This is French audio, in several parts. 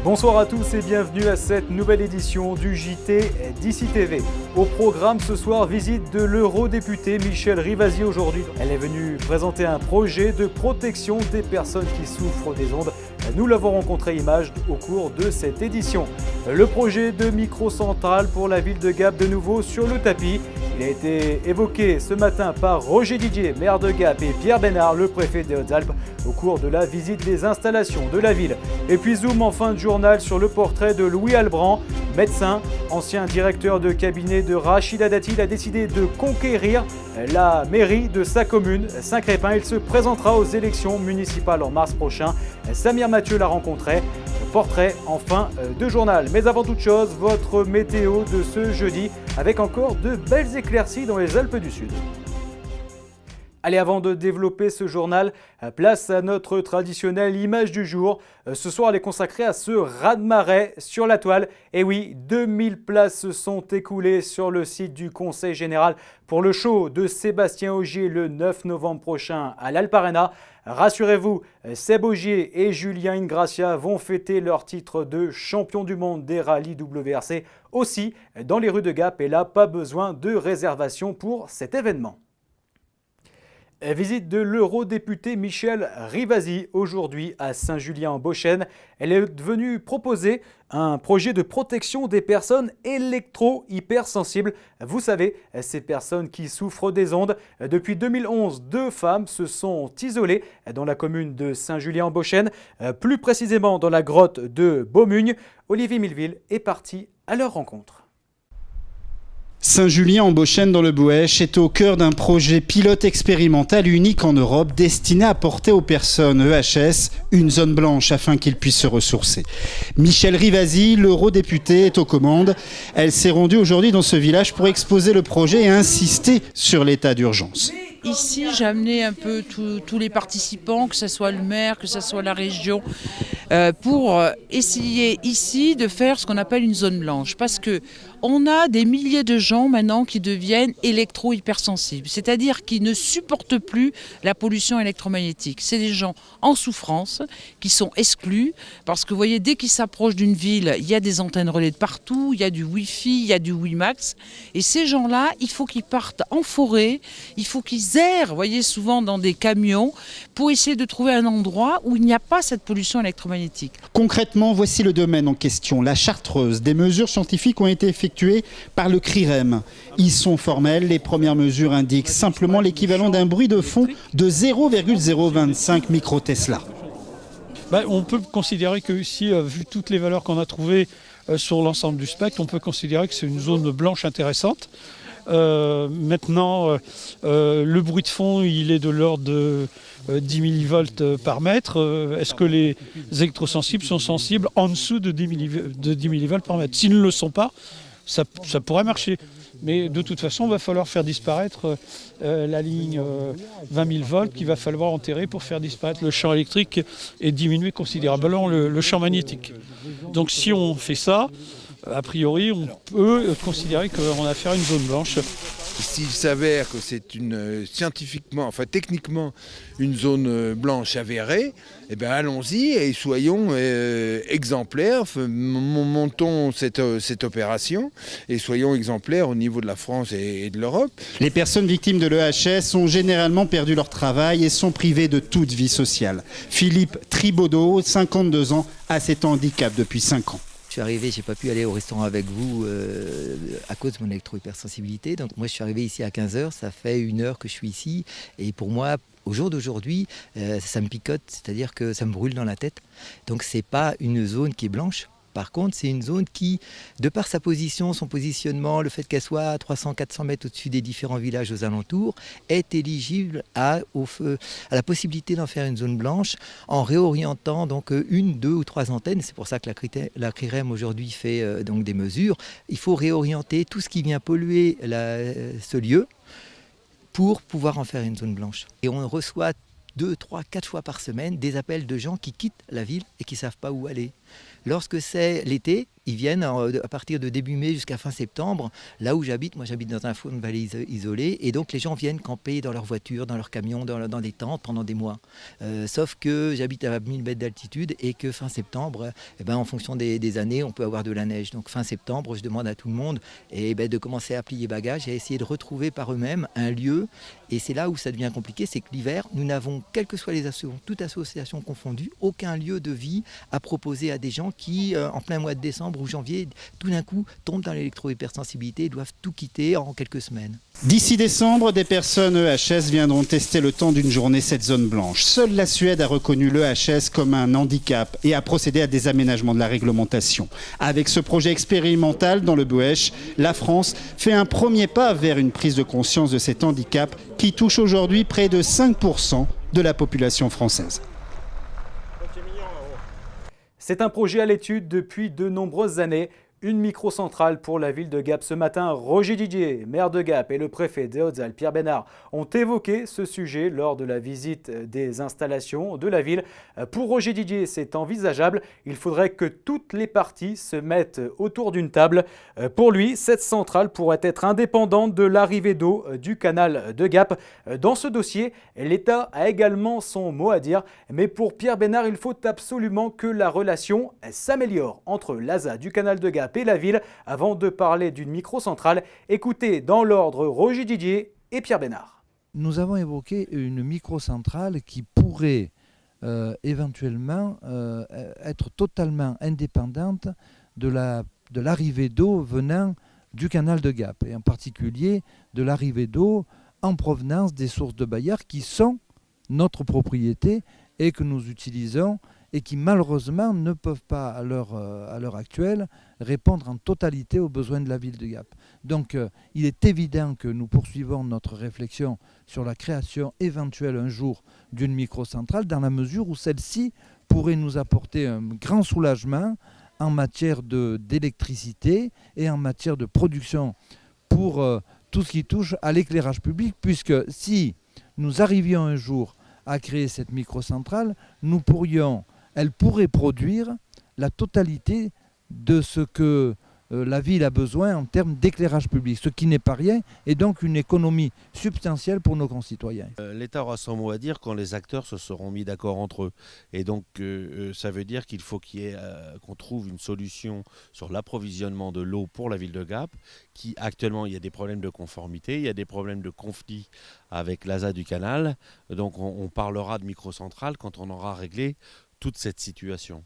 Bonsoir à tous et bienvenue à cette nouvelle édition du JT d'Ici TV. Au programme ce soir, visite de l'eurodéputé Michèle Rivasi aujourd'hui. Elle est venue présenter un projet de protection des personnes qui souffrent des ondes. Nous l'avons rencontré image au cours de cette édition. Le projet de microcentrale pour la ville de Gap de nouveau sur le tapis. Il a été évoqué ce matin par Roger Didier, maire de Gap, et Pierre Bénard, le préfet des Hautes-Alpes, au cours de la visite des installations de la ville. Et puis zoom en fin de journal sur le portrait de Louis Albrand, médecin, ancien directeur de cabinet de Rachida Dati. Il a décidé de conquérir la mairie de sa commune, Saint-Crépin. Il se présentera aux élections municipales en mars prochain. Samir Mathieu l'a rencontré. Portrait en fin de journal. Mais avant toute chose, votre météo de ce jeudi avec encore de belles éclaircies dans les Alpes du Sud. Allez, avant de développer ce journal, place à notre traditionnelle image du jour. Ce soir, elle est consacrée à ce raz-de-marée sur la toile. Et oui, 2000 places se sont écoulées sur le site du Conseil Général pour le show de Sébastien Ogier le 9 novembre prochain à l'Alparena. Rassurez-vous, Seb Ogier et Julien Ingracia vont fêter leur titre de champion du monde des rallyes WRC aussi dans les rues de Gap. Et là, pas besoin de réservation pour cet événement. Visite de l'eurodéputée Michèle Rivasi aujourd'hui à Saint-Julien-en-Beauchesne. Elle est venue proposer un projet de protection des personnes électro-hypersensibles. Vous savez, ces personnes qui souffrent des ondes. Depuis 2011, 2 femmes se sont isolées dans la commune de Saint-Julien-en-Beauchesne, plus précisément dans la grotte de Beaumugne. Olivier Milleville est parti à leur rencontre. Saint-Julien-en-Beauchesne dans le Bouèche est au cœur d'un projet pilote expérimental unique en Europe destiné à apporter aux personnes EHS une zone blanche afin qu'ils puissent se ressourcer. Michèle Rivasi, l'eurodéputée, est aux commandes. Elle s'est rendue aujourd'hui dans ce village pour exposer le projet et insister sur l'état d'urgence. Ici, j'ai amené un peu tous les participants, que ce soit le maire, que ce soit la région, pour essayer ici de faire ce qu'on appelle une zone blanche. Parce que on a des milliers de gens maintenant qui deviennent électro-hypersensibles, c'est-à-dire qui ne supportent plus la pollution électromagnétique. C'est des gens en souffrance, qui sont exclus, parce que vous voyez, dès qu'ils s'approchent d'une ville, il y a des antennes relais de partout, il y a du Wi-Fi, il y a du WiMax. Et ces gens-là, il faut qu'ils partent en forêt, il faut qu'ils errent, vous voyez, souvent dans des camions, pour essayer de trouver un endroit où il n'y a pas cette pollution électromagnétique. Concrètement, voici le domaine en question, la Chartreuse. Des mesures scientifiques ont été effectuées par le CRIREM. Ils sont formels, les premières mesures indiquent simplement l'équivalent d'un bruit de fond de 0,025 microtesla. On peut considérer que ici, vu toutes les valeurs qu'on a trouvées sur l'ensemble du spectre, on peut considérer que c'est une zone blanche intéressante. Maintenant, le bruit de fond, il est de l'ordre de 10 millivolts par mètre. Est-ce que les électrosensibles sont sensibles en dessous de 10 millivolts par mètre? S'ils ne le sont pas, ça pourrait marcher. Mais de toute façon, il va falloir faire disparaître la ligne 20 000 volts qu'il va falloir enterrer pour faire disparaître le champ électrique et diminuer considérablement le champ magnétique. Donc si on fait ça, a priori, on peut considérer qu'on a affaire à une zone blanche. S'il s'avère que c'est techniquement une zone blanche avérée, eh bien allons-y et soyons exemplaires, montons cette opération et soyons exemplaires au niveau de la France et de l'Europe. Les personnes victimes de l'EHS ont généralement perdu leur travail et sont privées de toute vie sociale. Philippe Tribaudot, 52 ans, a cet handicap depuis 5 ans. Je suis arrivé, j'ai pas pu aller au restaurant avec vous à cause de mon électro-hypersensibilité. Donc moi je suis arrivé ici à 15h, ça fait 1 heure que je suis ici. Et pour moi, au jour d'aujourd'hui, ça me picote, c'est-à-dire que ça me brûle dans la tête. Donc c'est pas une zone qui est blanche. Par contre, c'est une zone qui, de par sa position, son positionnement, le fait qu'elle soit à 300-400 mètres au-dessus des différents villages aux alentours, est éligible à la possibilité d'en faire une zone blanche en réorientant donc 1, 2 ou 3 antennes. C'est pour ça que la CRIREM aujourd'hui fait donc des mesures. Il faut réorienter tout ce qui vient polluer ce lieu pour pouvoir en faire une zone blanche. Et on reçoit 2, 3, 4 fois par semaine des appels de gens qui quittent la ville et qui ne savent pas où aller. Lorsque c'est l'été, Ils viennent à partir de début mai jusqu'à fin septembre. Là où j'habite, moi j'habite dans un fond de vallée isolée, et donc les gens viennent camper dans leur voiture, dans leur camion, dans des tentes pendant des mois. Sauf que j'habite à 1000 mètres d'altitude et que fin septembre, en fonction des années, on peut avoir de la neige. Donc fin septembre, je demande à tout le monde de commencer à plier bagages et à essayer de retrouver par eux-mêmes un lieu. Et c'est là où ça devient compliqué, c'est que l'hiver, nous n'avons, quelles que soient les associations, toutes associations confondues, aucun lieu de vie à proposer à des gens qui, en plein mois de décembre ou janvier, tout d'un coup, tombent dans l'électro-hypersensibilité et doivent tout quitter en quelques semaines. D'ici décembre, des personnes EHS viendront tester le temps d'une journée cette zone blanche. Seule la Suède a reconnu l'EHS comme un handicap et a procédé à des aménagements de la réglementation. Avec ce projet expérimental dans le Buesh, la France fait un premier pas vers une prise de conscience de cet handicap qui touche aujourd'hui près de 5% de la population française. C'est un projet à l'étude depuis de nombreuses années. Une microcentrale pour la ville de Gap. Ce matin, Roger Didier, maire de Gap, et le préfet des Hautes-Alpes, Pierre Bénard, ont évoqué ce sujet lors de la visite des installations de la ville. Pour Roger Didier, c'est envisageable. Il faudrait que toutes les parties se mettent autour d'une table. Pour lui, cette centrale pourrait être indépendante de l'arrivée d'eau du canal de Gap. Dans ce dossier, l'État a également son mot à dire. Mais pour Pierre Bénard, il faut absolument que la relation s'améliore entre l'ASA du canal de Gap et la ville. Avant de parler d'une microcentrale, écoutez dans l'ordre Roger Didier et Pierre Bénard. Nous avons évoqué une microcentrale qui pourrait éventuellement être totalement indépendante de l'arrivée d'eau venant du canal de Gap, et en particulier de l'arrivée d'eau en provenance des sources de Baillard qui sont notre propriété et que nous utilisons et qui malheureusement ne peuvent pas à l'heure actuelle répondre en totalité aux besoins de la ville de Gap. Donc il est évident que nous poursuivons notre réflexion sur la création éventuelle un jour d'une microcentrale dans la mesure où celle-ci pourrait nous apporter un grand soulagement en matière d'électricité et en matière de production pour tout ce qui touche à l'éclairage public, puisque si nous arrivions un jour à créer cette microcentrale, elle pourrait produire la totalité de ce que la ville a besoin en termes d'éclairage public, ce qui n'est pas rien, et donc une économie substantielle pour nos concitoyens. L'État aura son mot à dire quand les acteurs se seront mis d'accord entre eux. Et donc ça veut dire qu'il faut qu'on trouve une solution sur l'approvisionnement de l'eau pour la ville de Gap, qui actuellement il y a des problèmes de conformité, il y a des problèmes de conflit avec l'ASA du canal. Donc on parlera de microcentrale quand on aura réglé toute cette situation.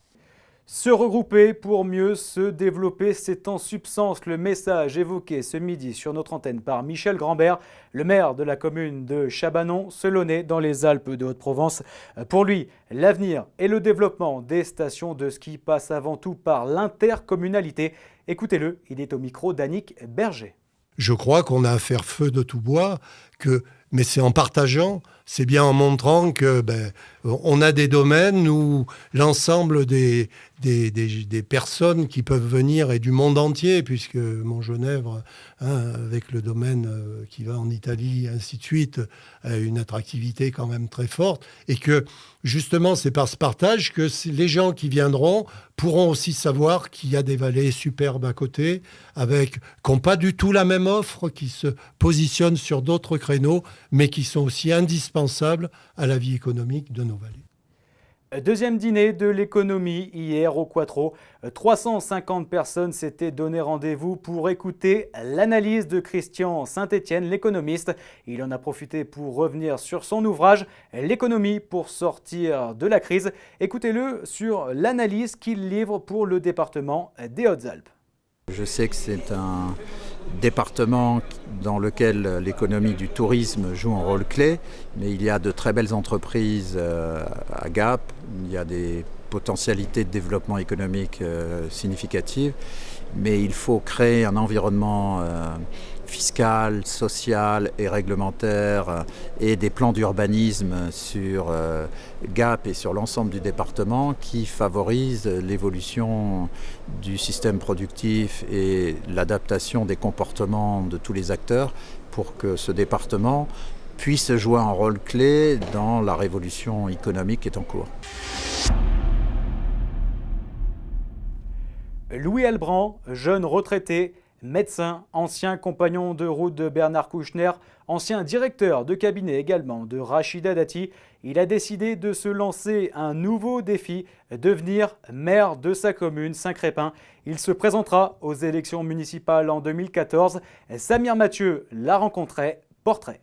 Se regrouper pour mieux se développer, c'est en substance le message évoqué ce midi sur notre antenne par Michel Grambert, le maire de la commune de Chabanon-Selonnet dans les Alpes de Haute-Provence. Pour lui, l'avenir et le développement des stations de ski passent avant tout par l'intercommunalité. Écoutez-le, il est au micro d'Annick Berger. Je crois qu'on a à faire feu de tout bois, mais c'est en partageant, c'est bien en montrant que on a des domaines où l'ensemble des personnes qui peuvent venir et du monde entier, puisque Montgenèvre, avec le domaine qui va en Italie, ainsi de suite, a une attractivité quand même très forte, et que justement c'est par ce partage que les gens qui viendront pourront aussi savoir qu'il y a des vallées superbes à côté, qui n'ont pas du tout la même offre, qui se positionnent sur d'autres créneaux, mais qui sont aussi indispensables à la vie économique de nos vallées. Deuxième dîner de l'économie hier au Quattro. 350 personnes s'étaient donné rendez-vous pour écouter l'analyse de Christian Saint-Etienne, l'économiste. Il en a profité pour revenir sur son ouvrage « L'économie pour sortir de la crise ». Écoutez-le sur l'analyse qu'il livre pour le département des Hautes-Alpes. Je sais que c'est un département dans lequel l'économie du tourisme joue un rôle clé, mais il y a de très belles entreprises à Gap, il y a des potentialités de développement économique significatives, mais il faut créer un environnement fiscal, social et réglementaire et des plans d'urbanisme sur Gap et sur l'ensemble du département qui favorisent l'évolution du système productif et l'adaptation des comportements de tous les acteurs pour que ce département puisse jouer un rôle clé dans la révolution économique qui est en cours. Louis Albrand, jeune retraité, médecin, ancien compagnon de route de Bernard Kouchner, ancien directeur de cabinet également de Rachida Dati, il a décidé de se lancer un nouveau défi, devenir maire de sa commune, Saint-Crépin. Il se présentera aux élections municipales en 2014. Samir Mathieu l'a rencontré, portrait.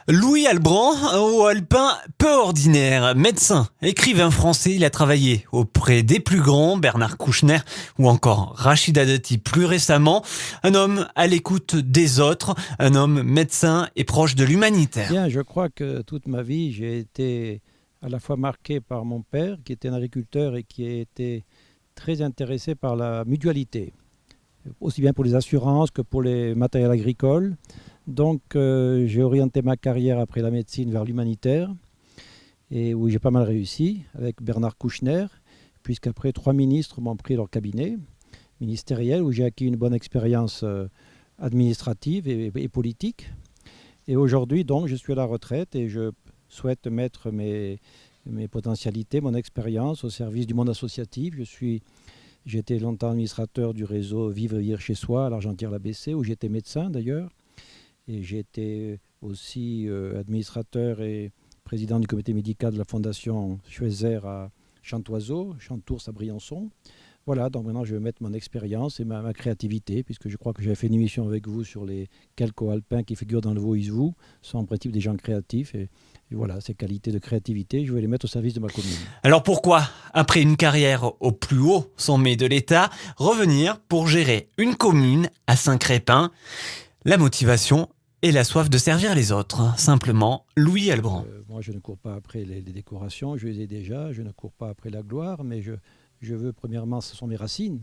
Louis Albrand, haut alpin peu ordinaire, médecin, écrivain français, il a travaillé auprès des plus grands, Bernard Kouchner ou encore Rachida Dati plus récemment. Un homme à l'écoute des autres, un homme médecin et proche de l'humanitaire. Bien, je crois que toute ma vie, j'ai été à la fois marqué par mon père, qui était un agriculteur et qui a été très intéressé par la mutualité, aussi bien pour les assurances que pour les matériels agricoles. Donc j'ai orienté ma carrière après la médecine vers l'humanitaire, et où j'ai pas mal réussi avec Bernard Kouchner, puisqu'après 3 ministres m'ont pris leur cabinet ministériel, où j'ai acquis une bonne expérience administrative et politique. Et aujourd'hui, donc, je suis à la retraite et je souhaite mettre mes potentialités, mon expérience au service du monde associatif. J'ai été longtemps administrateur du réseau Vivre et Vivre chez soi à l'Argentière-l'ABC, où j'étais médecin d'ailleurs. Et j'ai été aussi administrateur et président du comité médical de la Fondation Schweitzer à Chantoiseau, Chantours à Briançon. Voilà, donc maintenant je vais mettre mon expérience et ma créativité, puisque je crois que j'avais fait une émission avec vous sur les quelques alpins qui figurent dans le Vaux-Isvou, sont en principe des gens créatifs. Et voilà, ces qualités de créativité, je vais les mettre au service de ma commune. Alors pourquoi, après une carrière au plus haut sommet de l'État, revenir pour gérer une commune à Saint-Crépin ? La motivation et la soif de servir les autres. Simplement, Louis Albrand. Moi, je ne cours pas après les décorations, je les ai déjà. Je ne cours pas après la gloire, mais je veux, premièrement, ce sont mes racines.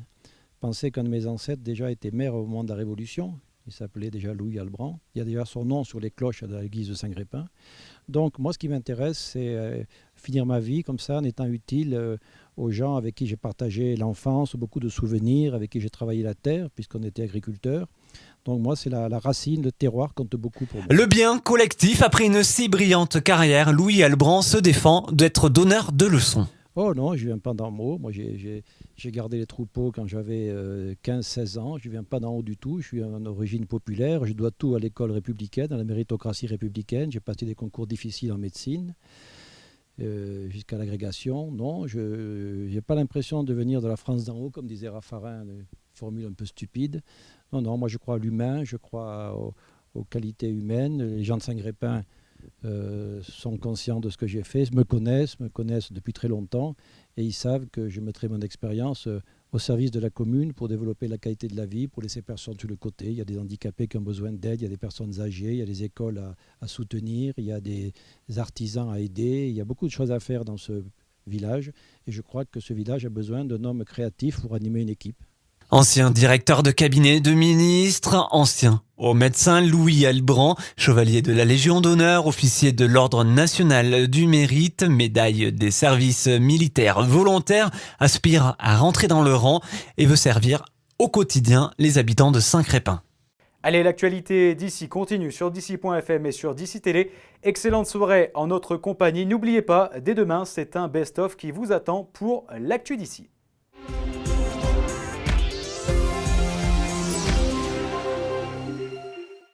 Penser qu'un de mes ancêtres déjà était maire au moment de la Révolution. Il s'appelait déjà Louis Albrand. Il y a déjà son nom sur les cloches de l'église de Saint-Crépin. Donc, moi, ce qui m'intéresse, c'est finir ma vie comme ça, en étant utile aux gens avec qui j'ai partagé l'enfance, beaucoup de souvenirs, avec qui j'ai travaillé la terre, puisqu'on était agriculteurs. Donc moi, c'est la racine, le terroir compte beaucoup pour moi. Le bien collectif, après une si brillante carrière, Louis Albrand se défend d'être donneur de leçons. Oh non, je ne viens pas d'en haut. Moi, j'ai gardé les troupeaux quand j'avais 15-16 ans. Je ne viens pas d'en haut du tout. Je suis d'origine populaire. Je dois tout à l'école républicaine, à la méritocratie républicaine. J'ai passé des concours difficiles en médecine, jusqu'à l'agrégation. Non, je n'ai pas l'impression de venir de la France d'en haut, comme disait Raffarin, une formule un peu stupide. Non, moi je crois à l'humain, je crois aux qualités humaines. Les gens de Saint-Crépin sont conscients de ce que j'ai fait, me connaissent depuis très longtemps, et ils savent que je mettrai mon expérience au service de la commune pour développer la qualité de la vie, pour laisser personne sur le côté. Il y a des handicapés qui ont besoin d'aide, il y a des personnes âgées, il y a des écoles à soutenir, il y a des artisans à aider, il y a beaucoup de choses à faire dans ce village, et je crois que ce village a besoin d'un homme créatif pour animer une équipe. Ancien directeur de cabinet de ministre, ancien haut médecin Louis Albrand, chevalier de la Légion d'honneur, officier de l'Ordre national du mérite, médaille des services militaires volontaires, aspire à rentrer dans le rang et veut servir au quotidien les habitants de Saint-Crépin. Allez, l'actualité d'ici continue sur d'ici.fm et sur d'ici Télé. Excellente soirée en notre compagnie. N'oubliez pas, dès demain, c'est un best-of qui vous attend pour l'actu d'ici.